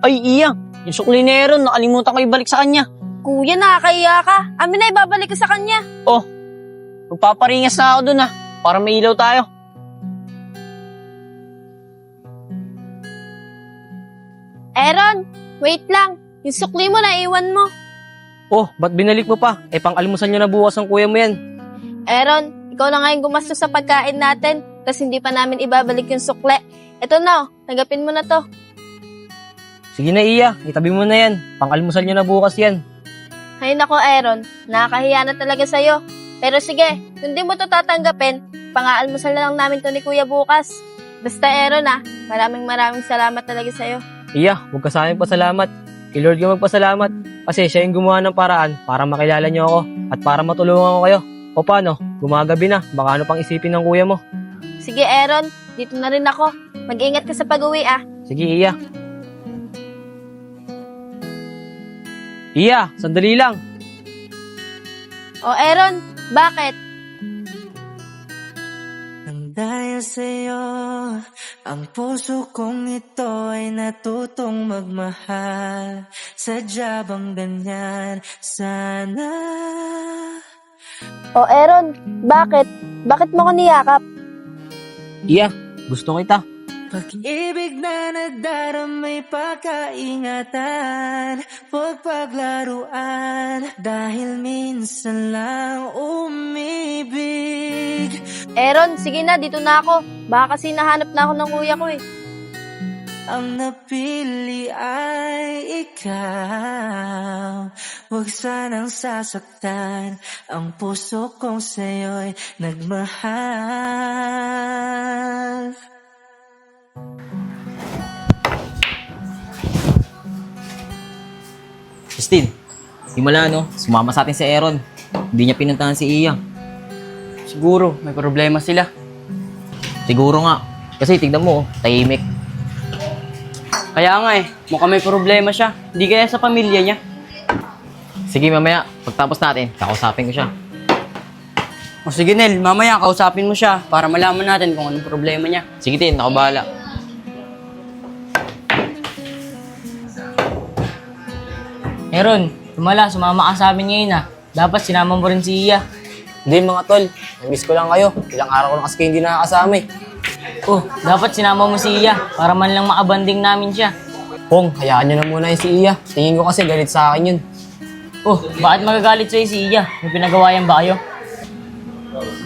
Ay, Iya, yung sukli ni Aaron, nakalimutan ko ibalik sa kanya. Kuya, nakakaiya ka. Amin na, ibabalik ko sa kanya. Oh, magpaparingas na ako dun para may ilaw tayo. Aaron, wait lang. Yung sukli mo, naiwan mo. Oh, ba't binalik mo pa? Pang-almusal niyo na bukas ang kuya mo yan. Aaron, ikaw na ngayon gumastos sa pagkain natin kasi hindi pa namin ibabalik yung sukle. Ito na, tanggapin mo na to. Sige na, Iya. Itabi mo na yan. Pang-almusal niyo na bukas yan. Hay nako, Aaron, nakakahiya na talaga sa'yo. Pero sige, kung di mo to tatanggapin, pang-aalmusal na lang namin to ni Kuya bukas. Basta Aaron maraming salamat talaga sa'yo. Iya, huwag ka sa amin pasalamat. Kay Lord ka magpasalamat. Kasi siya yung gumawa ng paraan para makilala niyo ako at para matulungan ko kayo. O paano? Gumagabi na. Baka ano pang isipin ng kuya mo. Sige Aaron, dito na rin ako. Mag-ingat ka sa pag-uwi Sige, Iya. Iya, sandali lang. O Aaron, bakit? Nang dahil sa'yo, ang puso kong ito ay natutong magmahal. Sadya bang ganyan? Sana. O Aaron, bakit? Bakit mo ko niyakap? Iya, gusto kita. Pag-ibig na nagdaramay pagkaingatan, huwag paglaruan, dahil minsan lang umibig. Aaron, sige na, dito na ako. Baka kasi nahanap na ako ng kuya ko Ang napili ay ikaw. Huwag sanang sasaktan ang puso kong sa'yo'y nagmahal. Christine, himala sumama sa atin si Aaron. Hindi niya pinuntahan si Iya. Siguro, may problema sila. Siguro nga. Kasi tignan mo, tahimik. Kaya nga mukhang may problema siya. Hindi kaya sa pamilya niya. Sige, mamaya, pagtapos natin, kakausapin ko siya. O sige Nel, mamaya kausapin mo siya para malaman natin kung anong problema niya. Sige, Tin, ako bahala. Aaron, sumama ka sa amin ngayon Dapat sinama mo rin si Iya. Hindi mga tol, miss ko lang kayo. Ilang araw ko lang kasi hindi nakakasama Oh, dapat sinama mo si Iya para man lang makabanding namin siya. Pong, hayaan nyo na muna yung si Iya. Tingin ko kasi galit sa akin yun. Oh, bakit magagalit sa'yo si Iya? May pinagawayan ba kayo?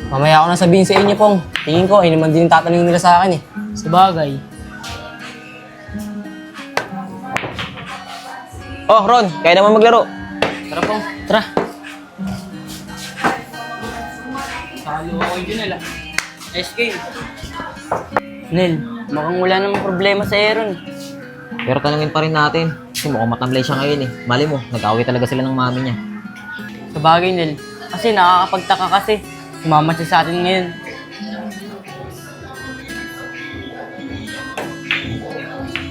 Mamaya ako na sabihin sa inyo, Pong. Tingin ko, ay naman din yung tatanungin nila sa akin Sa bagay. Oh, Ron, kaya naman maglaro. Tara Pong, tara. Salo ako yun nila. SK. Nel, mukhang wala namang problema sa Aaron. Pero tanungin pa rin natin. Kasi mukhang matamlay siya ngayon Mali mo, nag-away talaga sila ng mami niya. Sa bagay, Nel. Kasi nakakapagtaka kasi. Sumama siya sa atin ngayon.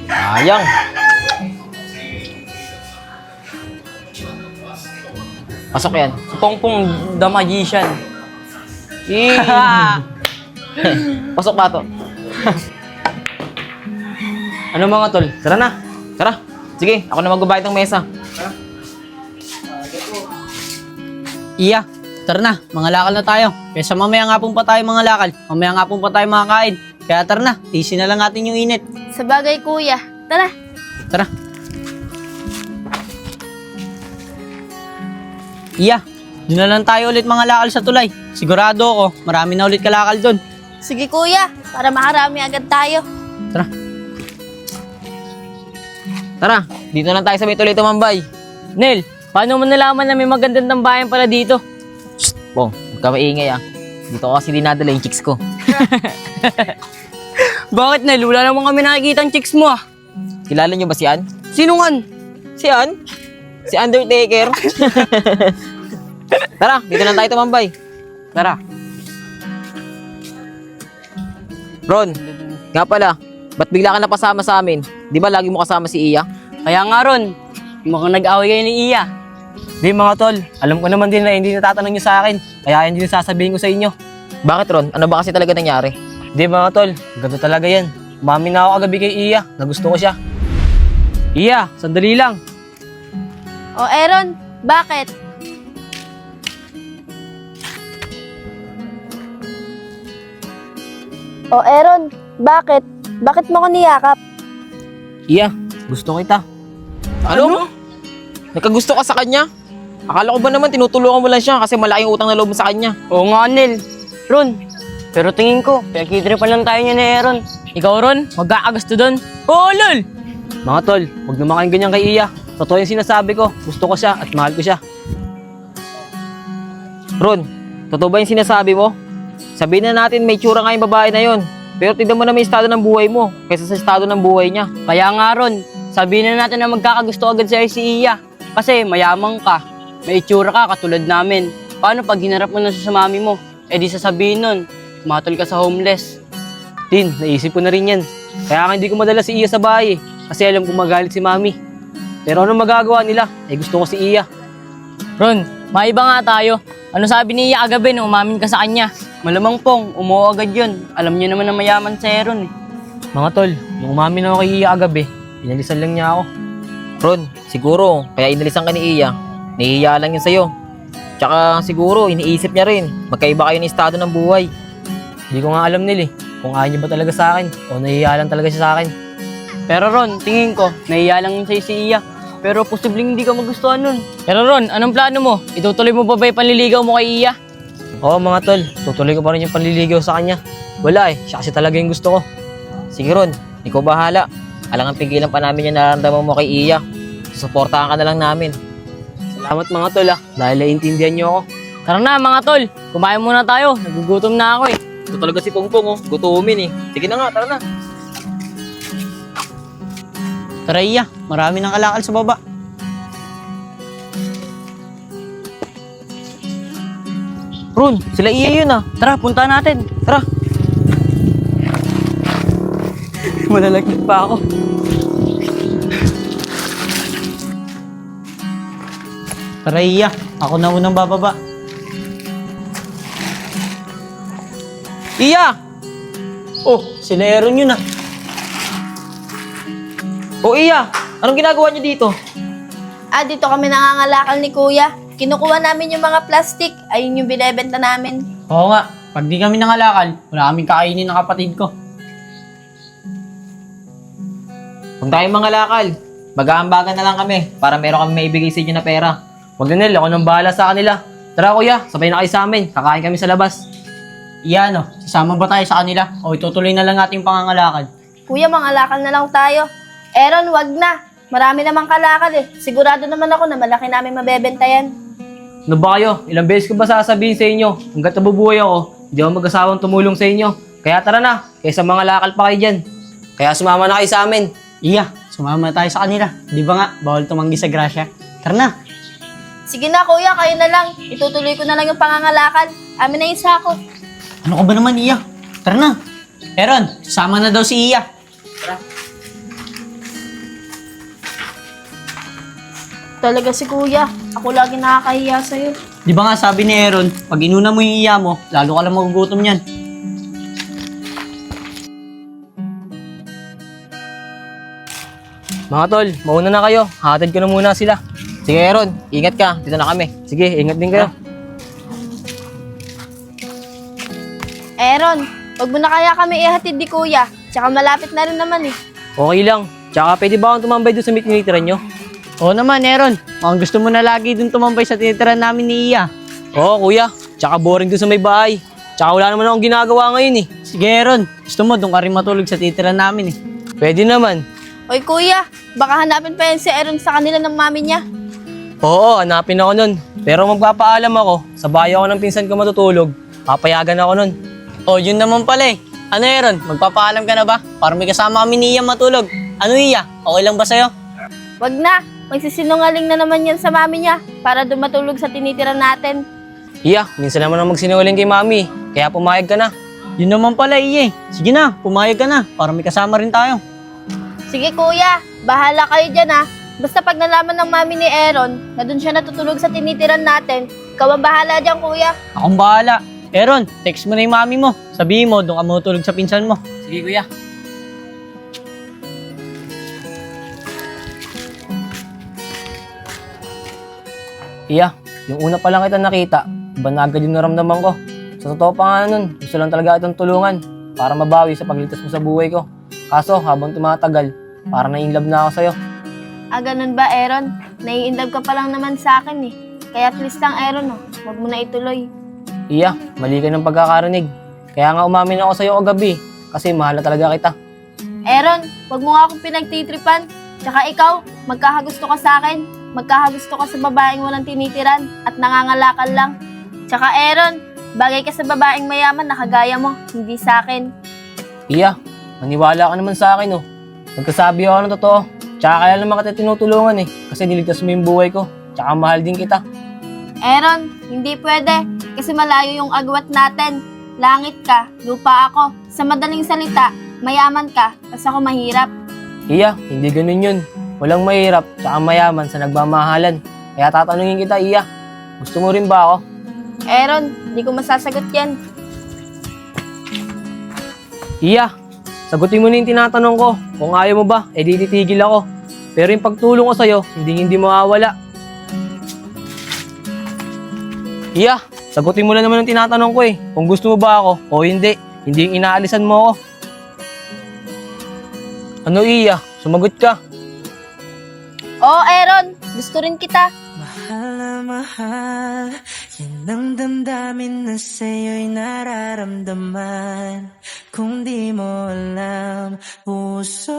Sayang. Pasok yan. Si Pongpong the Magician. Pasok ba to? Ano mga tol? Tara na. Tara. Sige, ako na magbabayad ng mesa. Iya, tara na. Mga lakal na tayo. Kaysa mamaya nga pa tayo mga lakal. Mamaya nga pa tayo makakain. Kaya tara na. Tisin na lang natin yung init. Sa bagay kuya, tara. Tara. Iya, doon na lang tayo ulit mga lakal sa tulay. Sigurado ako, marami na ulit kalakal doon. Sige kuya, para makarami agad tayo. Tara. Tara, dito na lang tayo sa may tuloy tumambay. Nel, paano mo nalaman na may magandang tambayan pala dito? Pong, huwag ka maingay Dito ko kasi dinadala yung chicks ko. Bakit Nel? Wala naman kami nakikita ang chicks mo Kilala niyo ba si Ann? Sino nga? Si Ann? Si Undertaker? Tara, dito na tayo tumambay. Tara. Ron, nga pala, ba't bigla ka napasama sa amin? Di ba lagi mo kasama si Iya? Kaya nga Ron, mukhang nag-away kayo ni Iya. Di mga tol, alam ko naman din na hindi natatanong nyo sa akin. Kaya hindi sasabihin ko sa inyo. Bakit Ron? Ano ba kasi talaga nangyari? Di mga tol, ganito talaga yan. Umami na ako kagabi kay Iya na gusto ko siya. Iya, sandali lang. O Aaron, bakit? O Aaron, bakit? Bakit mo ko niyakap? Iya, gusto kita. Ano? Nagkagusto ka sa kanya? Akala ko ba naman tinutulungan mo lang siya kasi malaking utang na loob mo sa kanya. Oo nga, Nel. Ron, pero tingin ko, pinagkitripan lang tayo niya ni Aaron. Ikaw, Ron, magkakagusto doon. Oo, lol! Mga tol, huwag naman kayong ganyan kay Iya. Totoo yung sinasabi ko, gusto ko siya at mahal ko siya. Ron, totoo ba yung sinasabi mo? Sabihin na natin may tsura nga yung babae na yon. Pero tignan mo naman yung estado ng buhay mo kaysa sa estado ng buhay niya. Kaya nga, Ron, sabihin na natin na magkakagusto agad sa'yo si Iya. Kasi mayamang ka, may itsura ka katulad namin. Paano pag hinarap mo na siya sa mami mo? Eh di sasabihin nun, matol ka sa homeless. Tin, naisip ko na rin yan. Kaya nga hindi ko madala si Iya sa bahay kasi alam kong magalit si mami. Pero ano magagawa nila? Eh gusto ko si Iya. Ron, maiba nga tayo. Ano sabi ni Iya kagabi nung umamin ka sa kanya? Malamang pong, umuo agad yun. Alam niyo naman na mayaman si Aaron eh. Mga tol, nung umamin ako kay Iya kagabi, pinalisan lang niya ako. Ron, siguro kaya inalisan ka ni Iya. Nahihiya lang yun sa'yo. Tsaka siguro iniisip niya rin magkaiba kayo ng estado ng buhay. Hindi ko nga alam nila kung ayaw niya ba talaga sa akin o nahihiya lang talaga siya sa akin. Pero Ron, tingin ko, nahihiya lang yun sa'yo si Iya. Pero posibleng hindi ka magustuhan nun. Pero Ron, anong plano mo? Itutuloy mo pa ba yung panliligaw mo kay Iya? Oo mga tol, tutuloy ko pa rin yung panliligaw sa kanya. Wala eh, siya kasi talaga yung gusto ko. Sige Ron, ikaw bahala. Alangang pigilan pa namin yung nararamdaman mo kay Iya. Susuportahan ka na lang namin. Salamat mga tol dahil naiintindihan niyo ako. Tara na mga tol, kumain muna tayo. Nagugutom na ako eh. Ito talaga si Pongpong oh, gutumin eh. Sige na nga, tara na. Tara Iya, marami nang kalakal sa baba. Ron, sila Iya yun ah. Tara, punta natin. Tara. Malalagkit pa ako. Tara Iya, ako na unang bababa. Iya! Oh, sila Aaron yun ah. O Iya, anong ginagawa niyo dito? Dito kami nangangalakal ni Kuya. Kinukuha namin yung mga plastic. Ayun yung binebenta namin. Oo nga, pag di kami nangalakal, wala kaming kakainin ng kapatid ko. Kung tayo mga lakal, mag-aambagan na lang kami para meron kami maibigay sa inyo na pera. Huwag na Nel, ako nang bahala sa kanila. Tara kuya, sabay na kayo sa amin. Kakain kami sa labas. Iya no, sasama ba tayo sa kanila o itutuloy na lang natin yung pangangalakal? Kuya, mangalakal na lang tayo. Aaron, wag na. Marami namang kalakal eh. Sigurado naman ako na malaki namin mabebenta yan. Ano ba kayo? Ilang beses ko ba sasabihin sa inyo? Hanggat nabubuhay ako, hindi ako mag-asawang tumulong sa inyo. Kaya tara na, kaysa mga lakal pa kayo dyan. Kaya sumama na kayo sa amin. Iya, sumama tayo sa kanila. Di ba nga, bawal tumanggi sa grasya. Tara na. Sige na kuya, kayo na lang. Itutuloy ko na lang yung pangangalakal. Amin na yung sako. Ano ka ba naman Iya? Tara na. Aaron, sasama na daw si Iya. Talaga si kuya. Ako lagi nakakahiya sa'yo. Di ba nga sabi ni Aaron, pag inuna mo yung Iya mo, lalo ka lang magugutom yan. Mga tol, mauna na kayo. Hatid ko na muna sila. Sige Aaron, ingat ka. Dito na kami. Sige, ingat din kayo. Aaron, wag mo na kaya kami ihatid ni kuya. Tsaka malapit na rin naman eh. Okay lang. Tsaka pwede ba akong tumambay doon sa meet tinitirahan nyo? Oo naman Aaron, mukhang gusto mo na lagi dun tumambay sa tinitirahan namin ni Iya. Oo kuya, tsaka boring doon sa may bahay. Tsaka wala naman akong ginagawa ngayon eh. Sige Aaron, gusto mo doon ka rin matulog sa tinitirahan namin eh. Pwede naman. Oy kuya, baka hanapin pa yan si Aaron sa kanila ng mami niya. Oo, hanapin ako nun. Pero magpapaalam ako, sa bahay ako ng pinsan ko matutulog. Papayagan ako nun. Oh, yun naman pala eh. Ano Aaron, magpapaalam ka na ba? Para may kasama kami ni Iya matulog. Ano Iya, okay lang ba sa'yo? Wag na, magsisinungaling na naman yan sa mami niya para dumatulog sa tinitira natin. Iya, minsan naman ako magsinungaling kay mami. Kaya pumayag ka na. Yun naman pala Iya eh. Sige na, pumayag ka na, para may kasama rin tayo. Sige kuya, bahala kayo dyan ha. Basta pag nalaman ng mami ni Aaron na doon siya natutulog sa tinitiran natin, ikaw ang bahala dyan kuya. Akong bahala. Aaron, text mo na yung mami mo. Sabihin mo, doon ka matulog sa pinsan mo. Sige kuya. Iya, yung una pa lang kita nakita, iba na agad yung naramdaman ko. Sa totoo pa nga nun, gusto lang talaga itong tulungan para mabawi sa paglitas mo sa buhay ko. Kaso, habang tumatagal, parang na-inlove na ako sa'yo. Ganun ba, Aaron? Nai-inlove ka pa lang naman sa akin eh. Kaya please lang, Aaron, huwag mo na ituloy. Iya, mali ka ng pagkakarinig. Kaya nga umamin ako sa'yo kagabi, kasi mahal na talaga kita. Aaron, huwag mo nga akong pinagtitripan. Tsaka ikaw, magkakagusto ka sa akin. Magkakagusto ka sa babaeng walang tinitiran at nangangalakal lang. Tsaka Aaron, bagay ka sa babaeng mayaman na kagaya mo, hindi sa akin. Iya, maniwala ka naman sa akin, oh. Nagkasabi ako ng totoo. Tsaka kaya naman kita tinutulungan eh, kasi niligtas mo yung buhay ko. Tsaka mahal din kita. Aaron, hindi pwede kasi malayo yung agwat natin. Langit ka, lupa ako. Sa madaling salita, mayaman ka, tas ako mahirap. Iya, hindi ganun yun. Walang mahirap, tsaka mayaman sa nagmamahalan. Kaya tatanungin kita, Iya, gusto mo rin ba ako? Aaron, hindi ko masasagot yan. Iya, sagutin mo na yung tinatanong ko. Kung ayaw mo ba, edi titigil ako. Pero yung pagtulong ko sa'yo, hindi mawawala. Iya, sagutin mo na naman yung tinatanong ko eh. Kung gusto mo ba ako o hindi yung inaalisan mo ako. Ano, Iya? Sumagot ka. Oo, Aaron, gusto rin kita. Mahal na mahal, yan ang damdamin na sa'yo'y nararamdaman. Kung di mo alam, puso'y